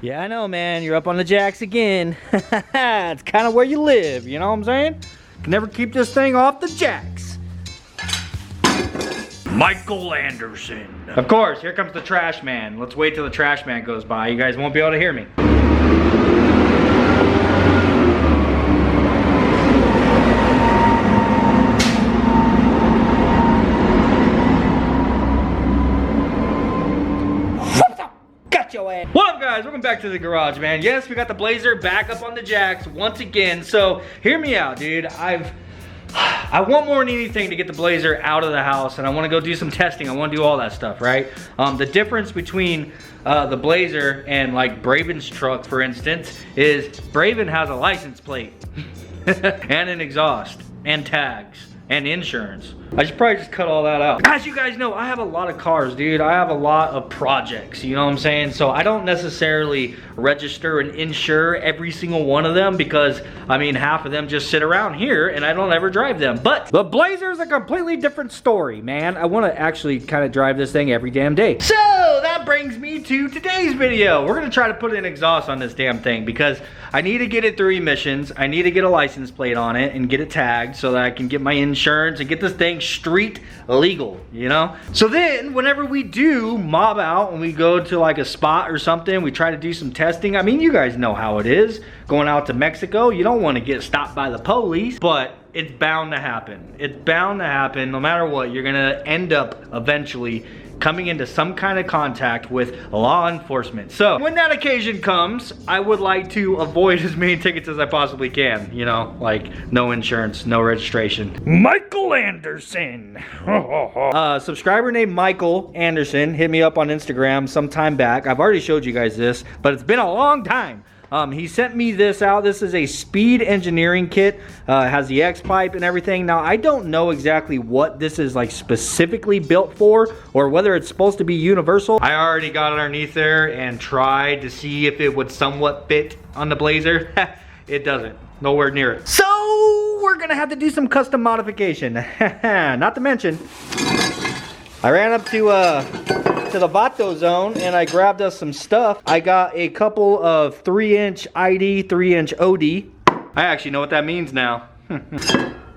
Yeah, I know, man. You're up on the jacks again. It's kind of where you live, you know what I'm saying? Can never keep this thing off the jacks. Michael Anderson. Of course, here comes the trash man. Let's wait till the trash man goes by. You guys won't be able to hear me. What up, guys? Welcome back to the garage, man. Yes, we got the Blazer back up on the jacks once again. So hear me out, dude. I want more than anything to get the Blazer out of the house, and I want to go do some testing. I want to do all that stuff, right? The difference between the Blazer and like Braven's truck, for instance, is Braven has a license plate and an exhaust and tags and insurance. I should probably just cut all that out. As you guys know, I have a lot of cars, dude. I have a lot of projects, you know what I'm saying? So I don't necessarily register and insure every single one of them because, I mean, half of them just sit around here and I don't ever drive them. But the Blazer's a completely different story, man. I want to actually kind of drive this thing every damn day. So that brings me to today's video. We're going to try to put an exhaust on this damn thing because I need to get it through emissions. I need to get a license plate on it and get it tagged so that I can get my insurance and get this thing street legal, you know? So then whenever we do mob out and we go to like a spot or something, we try to do some testing. I mean, you guys know how it is. Going out to Mexico, you don't want to get stopped by the police, but it's bound to happen. It's bound to happen. No matter what, you're gonna end up eventually coming into some kind of contact with law enforcement. So when that occasion comes, I would like to avoid as many tickets as I possibly can. You know, like no insurance, no registration. Michael Anderson. Subscriber named Michael Anderson hit me up on Instagram some time back. I've already showed you guys this, but it's been a long time. He sent me this out. This is a speed engineering kit. Has the X pipe and everything. Now, I don't know exactly what this is like specifically built for or whether it's supposed to be universal. I already got underneath there and tried to see if it would somewhat fit on the Blazer. It doesn't. Nowhere near it. So we're gonna have to do some custom modification. Not to mention, I ran up to the Vato zone and I grabbed us some stuff. I got a couple of 3-inch ID, 3-inch OD. I actually know what that means now.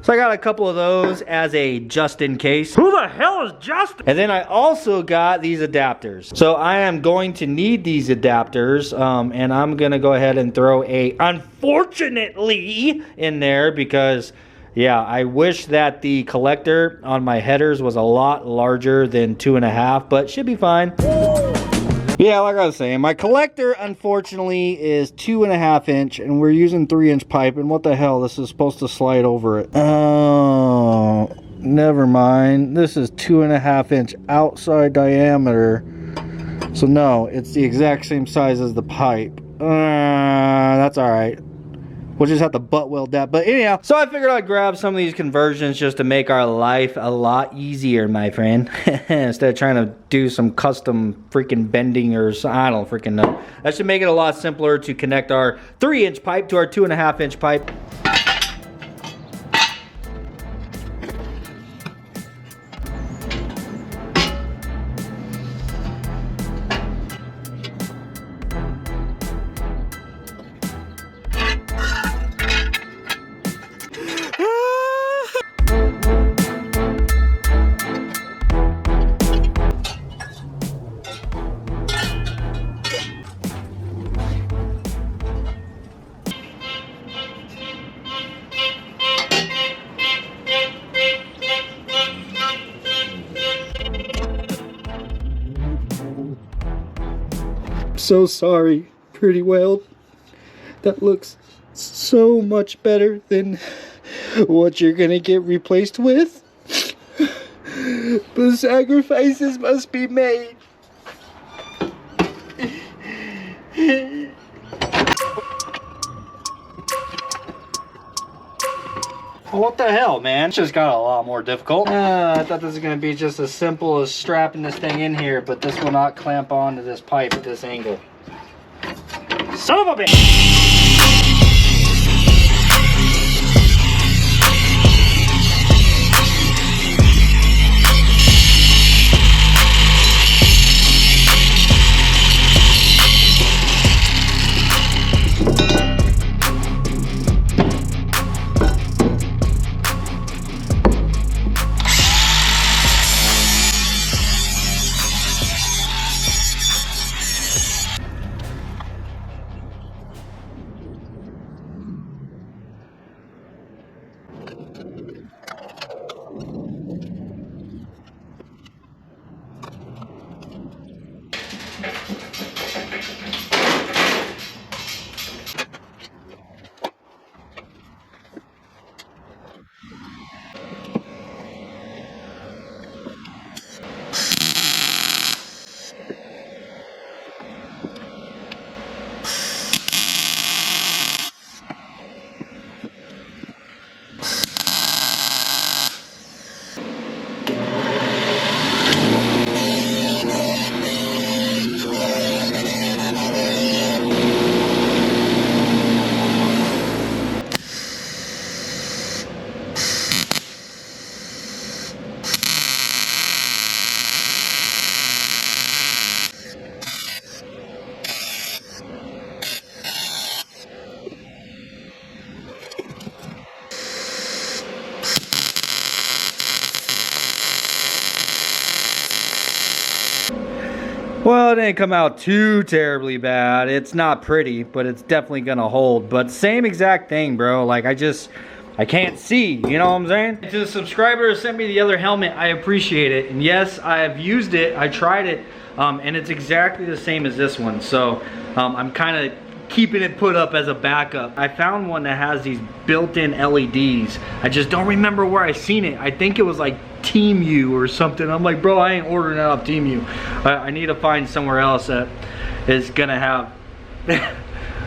So I got a couple of those as a just in case. Who the hell is Justin? And then I also got these adapters. So I am going to need these adapters and I'm gonna go ahead and throw a unfortunately in there because yeah, I wish that the collector on my headers was a lot larger than 2.5, but should be fine. Yeah, like I was saying, my collector unfortunately is 2.5 inch and we're using 3-inch pipe, and what the hell, this is supposed to slide over it. Oh, never mind. This is 2.5 inch outside diameter. So no, it's the exact same size as the pipe. That's all right. We'll just have to butt weld that. But anyhow, so I figured I'd grab some of these conversions just to make our life a lot easier, my friend. Instead of trying to do some custom freaking bending or I don't freaking know. That should make it a lot simpler to connect our 3-inch pipe to our 2.5-inch pipe. So sorry, Pretty Weld. That looks so much better than what you're gonna get replaced with. But sacrifices must be made. What the hell, man? It just got a lot more difficult. I thought this was gonna be just as simple as strapping this thing in here, but this will not clamp onto this pipe at this angle. Son of a bitch! Well, it didn't come out too terribly bad. It's not pretty, but it's definitely gonna hold. But same exact thing, bro. Like I can't see, you know what I'm saying? To the subscriber who sent me the other helmet, I appreciate it. And yes, I have used it, I tried it, and it's exactly the same as this one. So I'm kind of keeping it put up as a backup. I found one that has these built-in LEDs. I just don't remember where I seen it. I think it was like Team or something. I'm like, bro, I ain't ordering that off Team. I need to find somewhere else that is gonna have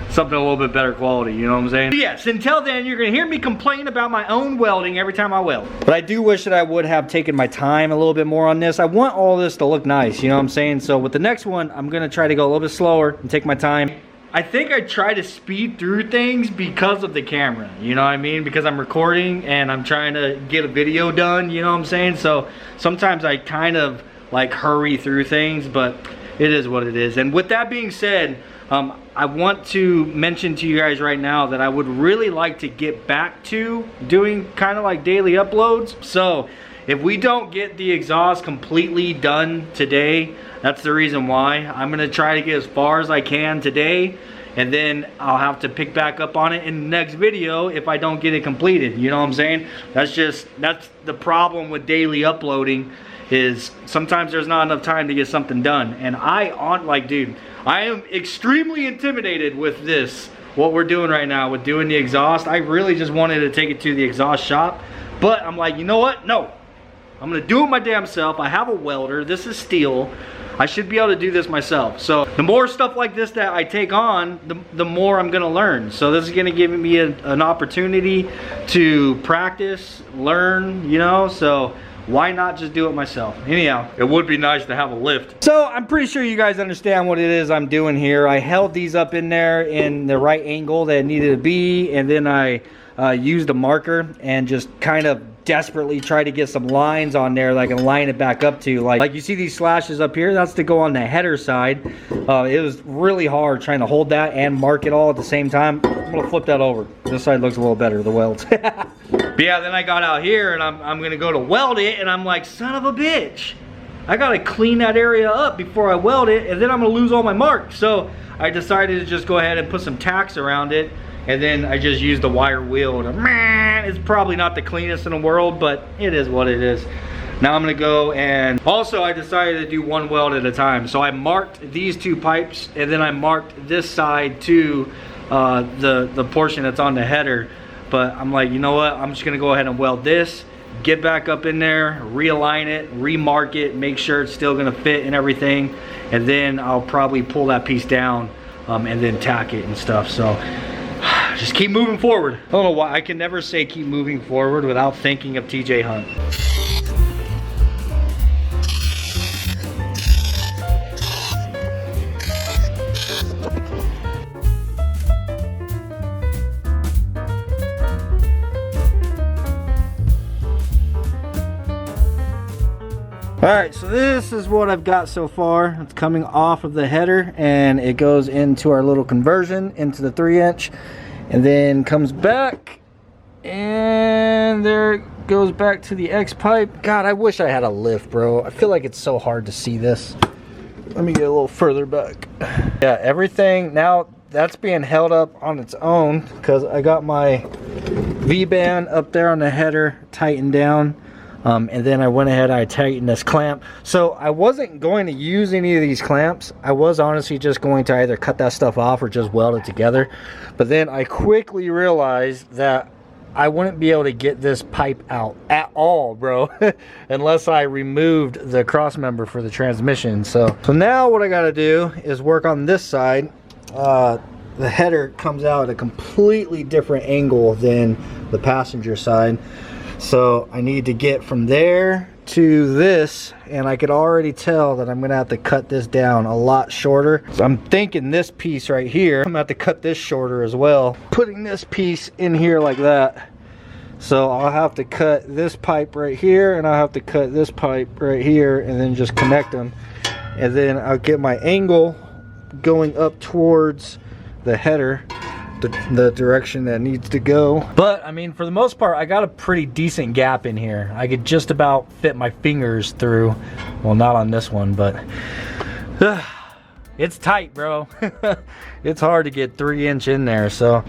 something a little bit better quality, you know what I'm saying? But yes, until then, you're gonna hear me complain about my own welding every time I weld. But I do wish that I would have taken my time a little bit more on this. I want all this to look nice, you know what I'm saying? So with the next one, I'm gonna try to go a little bit slower and take my time. I think I try to speed through things because of the camera, you know what I mean? Because I'm recording and I'm trying to get a video done, you know what I'm saying? So sometimes I kind of like hurry through things, but it is what it is. And with that being said, I want to mention to you guys right now that I would really like to get back to doing kind of like daily uploads. So if we don't get the exhaust completely done today, that's the reason why. I'm gonna try to get as far as I can today, and then I'll have to pick back up on it in the next video if I don't get it completed, you know what I'm saying? That's the problem with daily uploading, is sometimes there's not enough time to get something done. And dude, I am extremely intimidated with this, what we're doing right now with doing the exhaust. I really just wanted to take it to the exhaust shop, but I'm like, you know what? No, I'm gonna do it my damn self. I have a welder, this is steel. I should be able to do this myself. So the more stuff like this that I take on, the more I'm gonna learn. So this is gonna give me an opportunity to practice, learn, you know, so why not just do it myself? Anyhow, it would be nice to have a lift. So I'm pretty sure you guys understand what it is I'm doing here. I held these up in there in the right angle that it needed to be, and then I used a marker and just kind of desperately try to get some lines on there that I can line it back up to. Like you see these slashes up here, that's to go on the header side. It was really hard trying to hold that and mark it all at the same time. I'm gonna flip that over. This side looks a little better, the welds. But yeah, then I got out here and I'm gonna go to weld it, and I'm like, son of a bitch, I gotta clean that area up before I weld it, and then I'm gonna lose all my marks. So I decided to just go ahead and put some tacks around it, and then I just used the wire wheel. It's probably not the cleanest in the world, but it is what it is. Now I'm gonna go, and also I decided to do one weld at a time. So I marked these two pipes, and then I marked this side to the portion that's on the header. But I'm like, you know what? I'm just gonna go ahead and weld this, get back up in there, realign it, remark it, make sure it's still gonna fit and everything. And then I'll probably pull that piece down and then tack it and stuff. So just keep moving forward. I don't know why I can never say keep moving forward without thinking of TJ Hunt. All right, so this is what I've got so far. It's coming off of the header, and it goes into our little conversion into the 3-inch, and then comes back, and there it goes back to the X pipe. God, I wish I had a lift, bro. I feel like it's so hard to see this. Let me get a little further back. Yeah, everything now that's being held up on its own because I got my V-band up there on the header tightened down. And then I went ahead, I tightened this clamp. So I wasn't going to use any of these clamps. I was honestly just going to either cut that stuff off or just weld it together. But then I quickly realized that I wouldn't be able to get this pipe out at all, bro, unless I removed the cross member for the transmission. So now what I gotta do is work on this side. The header comes out at a completely different angle than the passenger side. So I need to get from there to this, and I could already tell that I'm gonna have to cut this down a lot shorter. So I'm thinking this piece right here, I'm gonna have to cut this shorter as well. Putting this piece in here like that. So I'll have to cut this pipe right here, and I'll have to cut this pipe right here, and then just connect them. And then I'll get my angle going up towards the header, the direction that needs to go. But I mean, for the most part, I got a pretty decent gap in here. I could just about fit my fingers through. Well, not on this one, but It's tight, bro. It's hard to get 3" in there, so.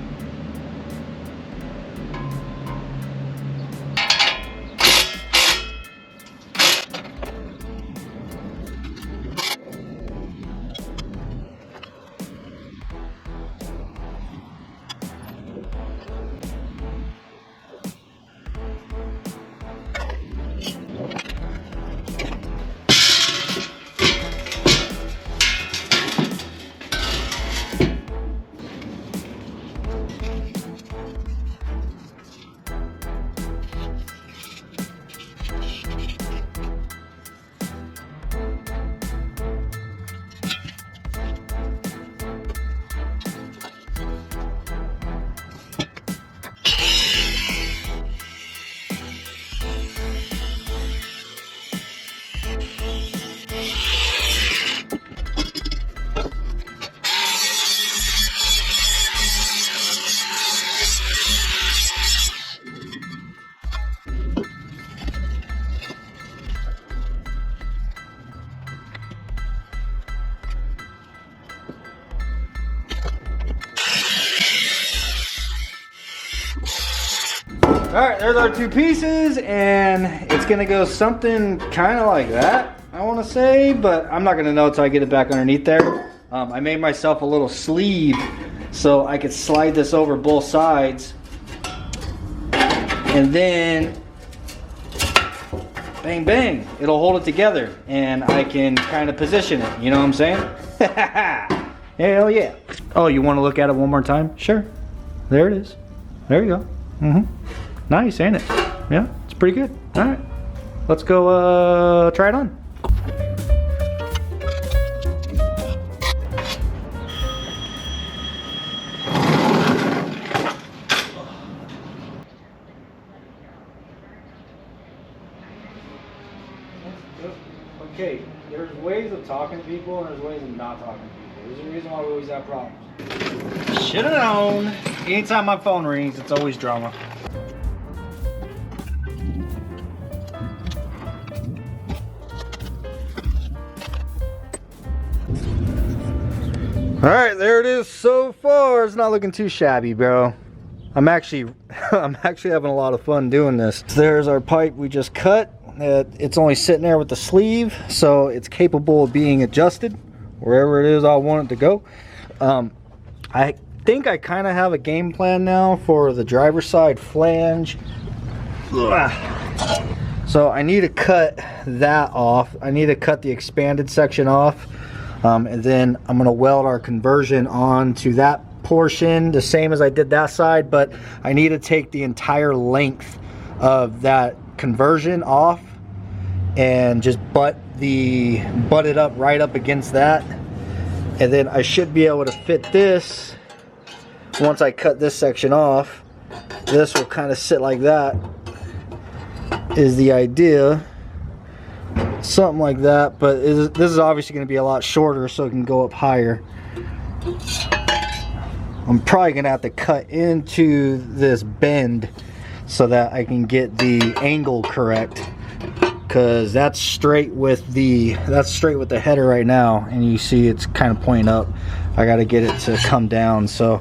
All right, there's our 2 pieces, and it's gonna go something kind of like that, I want to say, but I'm not gonna know until I get it back underneath there. I made myself a little sleeve so I could slide this over both sides, and then bang bang, it'll hold it together, and I can kind of position it. You know what I'm saying? Hell yeah! Oh, you want to look at it one more time? Sure. There it is. There you go. Nice, ain't it? Yeah, it's pretty good. All right, let's go try it on. Okay, there's ways of talking to people and there's ways of not talking to people. There's a reason why we always have problems. Should've known. Anytime my phone rings, it's always drama. All right, there it is so far. It's not looking too shabby, bro. I'm actually having a lot of fun doing this. There's our pipe we just cut. It's only sitting there with the sleeve, so it's capable of being adjusted wherever it is I want it to go. I think I kind of have a game plan now for the driver's side flange. So I need to cut that off. I need to cut the expanded section off. And then I'm going to weld our conversion onto that portion the same as I did that side, but I need to take the entire length of that conversion off and just butt it up right up against that, and then I should be able to fit this. Once I cut this section off, this will kind of sit like that, is the idea. Something like that, but this is obviously going to be a lot shorter, so it can go up higher. I'm probably going to have to cut into this bend so that I can get the angle correct, because that's straight with the header right now, and you see it's kind of pointing up. I got to get it to come down, so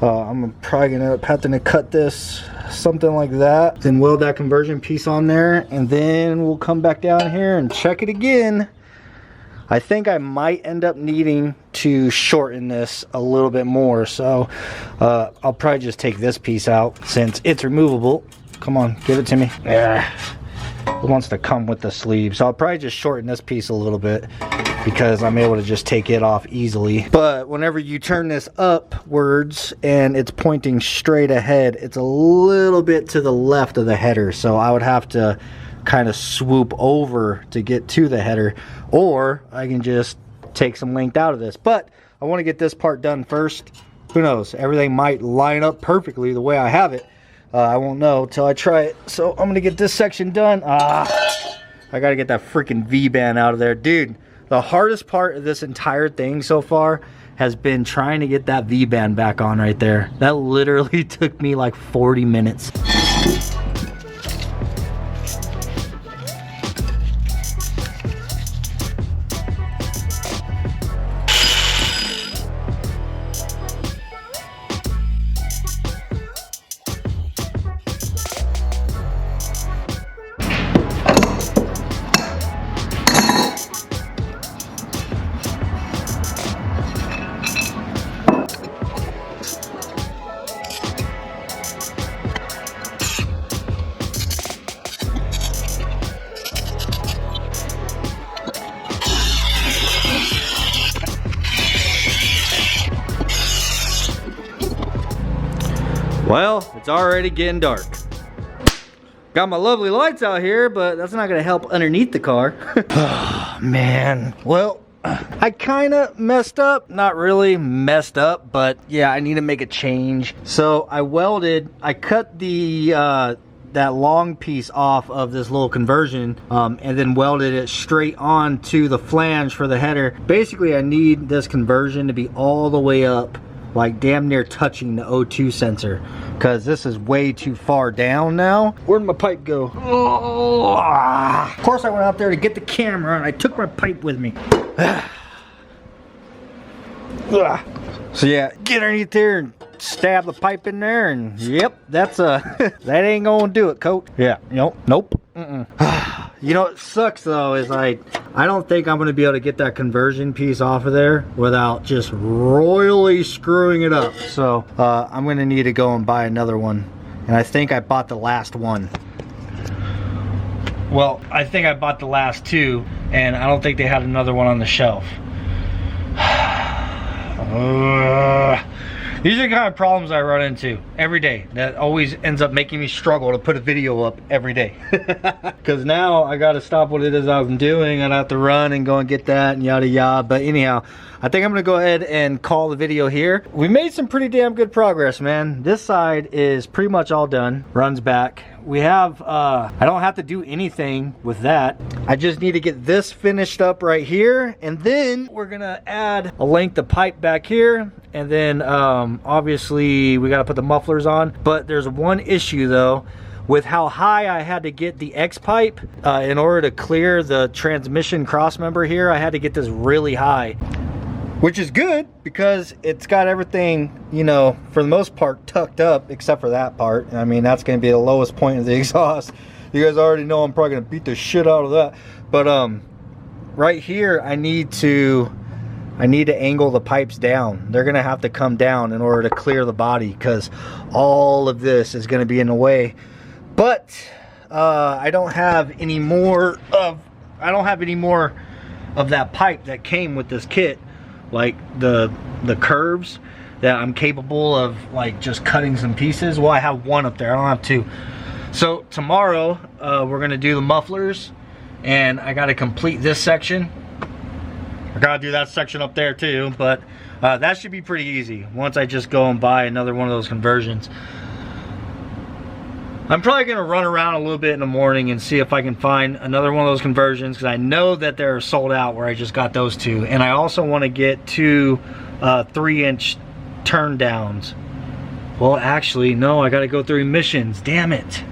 I'm probably going to have to cut this something like that, then weld that conversion piece on there, and then we'll come back down here and check it again. I think I might end up needing to shorten this a little bit more, so I'll probably just take this piece out since it's removable. Come on, give it to me. Yeah, it wants to come with the sleeve, so I'll probably just shorten this piece a little bit because I'm able to just take it off easily. But whenever you turn this upwards and it's pointing straight ahead, it's a little bit to the left of the header, so I would have to kind of swoop over to get to the header, or I can just take some length out of this. But I want to get this part done first. Who knows, everything might line up perfectly the way I have it. I won't know till I try it. So I'm gonna get this section done. I gotta get that freaking V-band out of there, dude. The hardest part of this entire thing so far has been trying to get that V-band back on right there. That literally took me like 40 minutes. Well, it's already getting dark. Got my lovely lights out here, but that's not gonna help underneath the car. Oh, man. Well, I kinda messed up. Not really messed up, but yeah, I need to make a change. So I cut the that long piece off of this little conversion and then welded it straight onto the flange for the header. Basically, I need this conversion to be all the way up, like damn near touching the O2 sensor, because this is way too far down now. Where'd my pipe go? Oh, of course I went out there to get the camera and I took my pipe with me. So yeah, get underneath there and stab the pipe in there, and yep, that's that ain't gonna do it, coach. Yeah, nope. You know what sucks though is like, I don't think I'm gonna be able to get that conversion piece off of there without just royally screwing it up. So I'm gonna need to go and buy another one, and I think I bought the last one. Well, I think I bought the last two, and I don't think they had another one on the shelf. These are the kind of problems I run into every day that always ends up making me struggle to put a video up every day. Because now I got to stop what it is I'm doing, and I have to run and go and get that and yada yada. But anyhow, I think I'm going to go ahead and call the video here. We made some pretty damn good progress, man. This side is pretty much all done. Runs back. We have, I don't have to do anything with that. I just need to get this finished up right here. And then we're gonna add a length of pipe back here. And then obviously we gotta put the mufflers on. But there's one issue though, with how high I had to get the X pipe in order to clear the transmission cross member here. I had to get this really high. Which is good because it's got everything, you know, for the most part tucked up except for that part. I mean, that's going to be the lowest point of the exhaust. You guys already know I'm probably going to beat the shit out of that. But right here, I need to angle the pipes down. They're going to have to come down in order to clear the body because all of this is going to be in the way. But I don't have any more of that pipe that came with this kit. Like the curves that I'm capable of like just cutting some pieces. Well, I have one up there, I don't have two. So tomorrow we're gonna do the mufflers, and I gotta complete this section. I gotta do that section up there too, but that should be pretty easy once I just go and buy another one of those conversions. I'm probably gonna run around a little bit in the morning and see if I can find another one of those conversions, because I know that they're sold out where I just got those two. And I also want to get two 3-inch turn downs. Well, actually, no, I gotta go through emissions, damn it.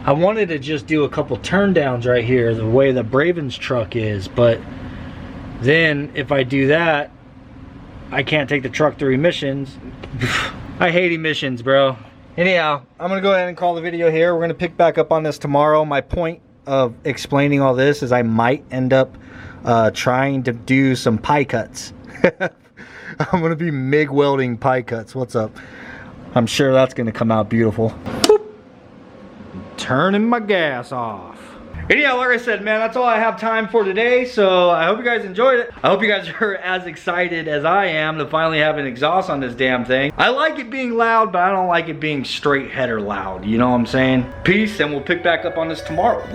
I wanted to just do a couple turn downs right here, the way the Bravus truck is, but then if I do that, I can't take the truck through emissions. I hate emissions, bro. Anyhow, I'm gonna go ahead and call the video here. We're gonna pick back up on this tomorrow. My point of explaining all this is I might end up trying to do some pie cuts. I'm gonna be MIG welding pie cuts. What's up? I'm sure that's gonna come out beautiful. Boop. Turning my gas off. Anyhow, like I said, man, that's all I have time for today. So I hope you guys enjoyed it. I hope you guys are as excited as I am to finally have an exhaust on this damn thing. I like it being loud, but I don't like it being straight header loud. You know what I'm saying? Peace, and we'll pick back up on this tomorrow.